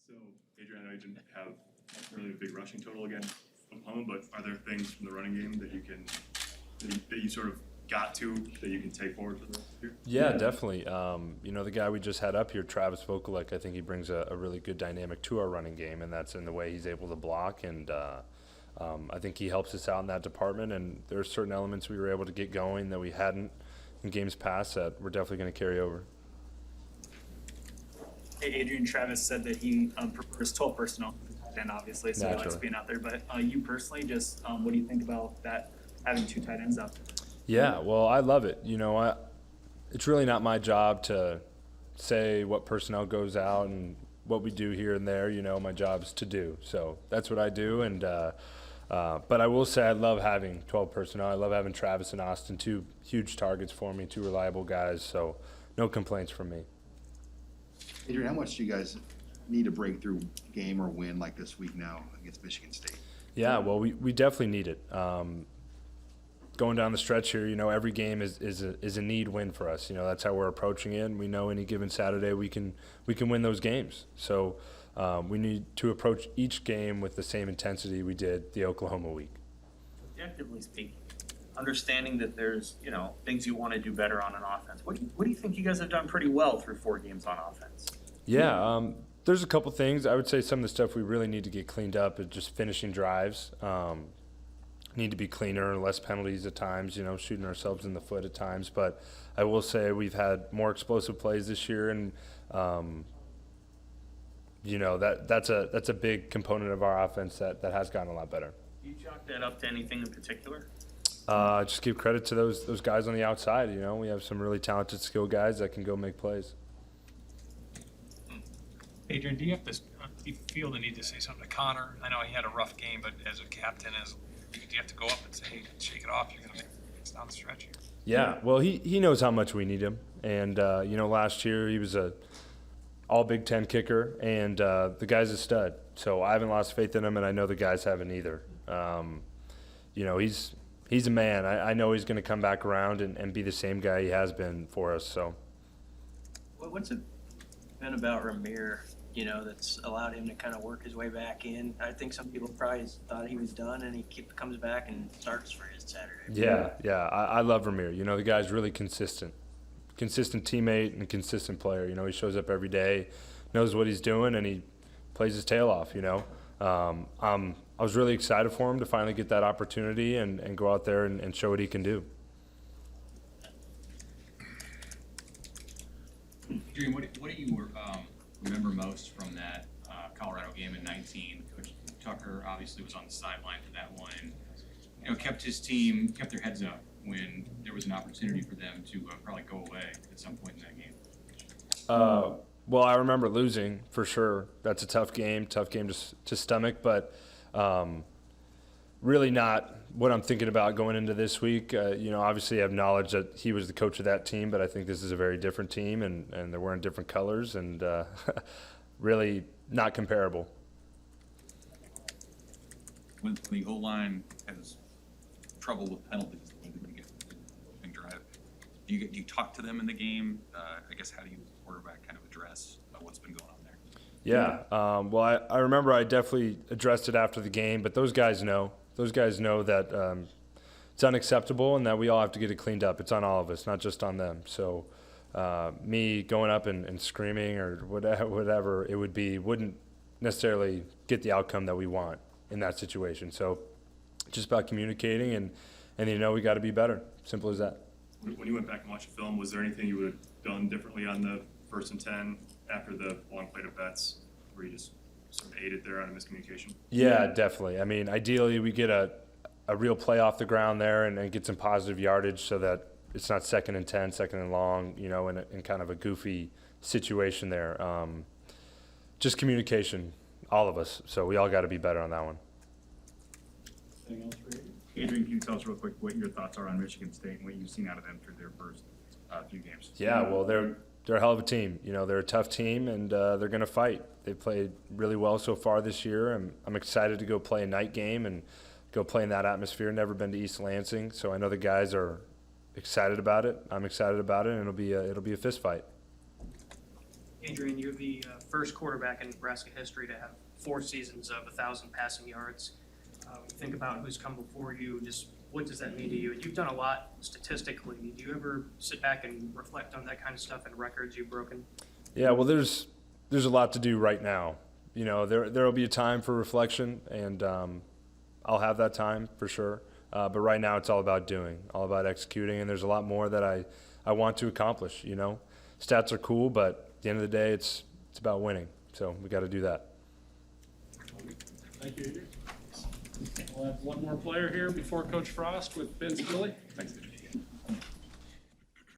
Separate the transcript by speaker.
Speaker 1: So, Adrian, I know you didn't have really a big rushing total against Oklahoma, but are there things from the running game that you sort of got to that you can take forward for the rest of the year?
Speaker 2: Yeah, definitely. The guy we just had up here, Travis Vokalek, I think he brings a really good dynamic to our running game, and that's in the way he's able to block. And I think he helps us out in that department. And there are certain elements we were able to get going that we hadn't in games past that we're definitely going to carry over.
Speaker 3: Adrian, Travis said that he prefers 12 personnel, and obviously, so he likes
Speaker 2: Naturally.
Speaker 3: being out there. But you personally, just what do you think about that, having two tight ends out there?
Speaker 2: Yeah, well, I love it. It's really not my job to say what personnel goes out and what we do here and there. My job's to do. So that's what I do. And but I will say I love having 12 personnel. I love having Travis and Austin, two huge targets for me, two reliable guys. So no complaints from me.
Speaker 4: Adrian, how much do you guys need a breakthrough game or win like this week now against Michigan State?
Speaker 2: Yeah, well, we definitely need it. Going down the stretch here, every game is a need win for us. That's how we're approaching it. And we know any given Saturday we can win those games. So we need to approach each game with the same intensity we did the Oklahoma week.
Speaker 5: Objectively speaking, understanding that there's things you want to do better on an offense. What do you think you guys have done pretty well through 4 games on offense?
Speaker 2: Yeah, there's a couple things. I would say some of the stuff we really need to get cleaned up is just finishing drives. Need to be cleaner, less penalties at times, shooting ourselves in the foot at times. But I will say we've had more explosive plays this year, and that's a big component of our offense that has gotten a lot better.
Speaker 5: Do you chalk that up to anything in particular?
Speaker 2: Just give credit to those guys on the outside. We have some really talented, skilled guys that can go make plays.
Speaker 6: Adrian, do you feel the need to say something to Connor? I know he had a rough game, but as a captain, do you have to go up and say, hey, shake it off, you're going to make it down the stretch here?
Speaker 2: Yeah, well, he knows how much we need him. And, last year he was a all Big Ten kicker, and the guy's a stud. So I haven't lost faith in him, and I know the guys haven't either. He's a man. I know he's going to come back around and be the same guy he has been for us. So,
Speaker 7: What's it been about Ramir, that's allowed him to kind of work his way back in? I think some people probably thought he was done, and he comes back and starts for his Saturday.
Speaker 2: yeah, I love Ramir. The guy's really consistent teammate and consistent player. He shows up every day, knows what he's doing, and he plays his tail off, I was really excited for him to finally get that opportunity and go out there and show what he can do.
Speaker 8: Adrian, what do you remember most from that Colorado game in 19? Coach Tucker obviously was on the sideline for that one, and kept their heads up when there was an opportunity for them to probably go away at some point in that game.
Speaker 2: Well, I remember losing for sure. That's a tough game to stomach, but really not what I'm thinking about going into this week. Obviously I have knowledge that he was the coach of that team, but I think this is a very different team, and they're wearing different colors, and really not comparable.
Speaker 8: When the O-line has trouble with penalties, and drive, do you talk to them in the game? I guess how do you, as a quarterback, kind of address what's been going on there?
Speaker 2: Yeah, well, I remember I definitely addressed it after the game, but those guys know. Those guys know that it's unacceptable and that we all have to get it cleaned up. It's on all of us, not just on them. So me going up and screaming or whatever it would be wouldn't necessarily get the outcome that we want in that situation. So just about communicating and we got to be better. Simple as that.
Speaker 1: When you went back and watched the film, was there anything you would have done differently on the 1st and 10 after the long play to Betts, where you just sort of aided there on a miscommunication?
Speaker 2: Yeah, definitely. I mean, ideally we get a real play off the ground there and get some positive yardage so that it's not 2nd and 10, 2nd and long, in kind of a goofy situation there. Just communication, all of us. So we all got to be better on that one.
Speaker 9: Anything else for Adrian, can you tell us real quick what your thoughts are on Michigan State and what you've seen out of them through their first few games?
Speaker 2: Yeah, well, they're a hell of a team. They're a tough team, and they're going to fight. They've played really well so far this year. I'm excited to go play a night game and go play in that atmosphere. Never been to East Lansing, so I know the guys are excited about it. I'm excited about it, and it'll be a fist fight.
Speaker 10: Adrian, you're the first quarterback in Nebraska history to have 4 seasons of 1,000 passing yards. When you think about who's come before you, just what does that mean to you? And you've done a lot statistically. Do you ever sit back and reflect on that kind of stuff and records you've broken?
Speaker 2: Yeah, well, there's a lot to do right now. You know, there'll be a time for reflection, and I'll have that time for sure. But right now, it's all about doing, all about executing, and there's a lot more that I want to accomplish. You know, stats are cool, but at the end of the day, it's about winning. So we got to do that.
Speaker 11: Thank you, Adrian. We'll have one more player here before Coach Frost with Ben Skilly.
Speaker 1: Thanks, Adrian.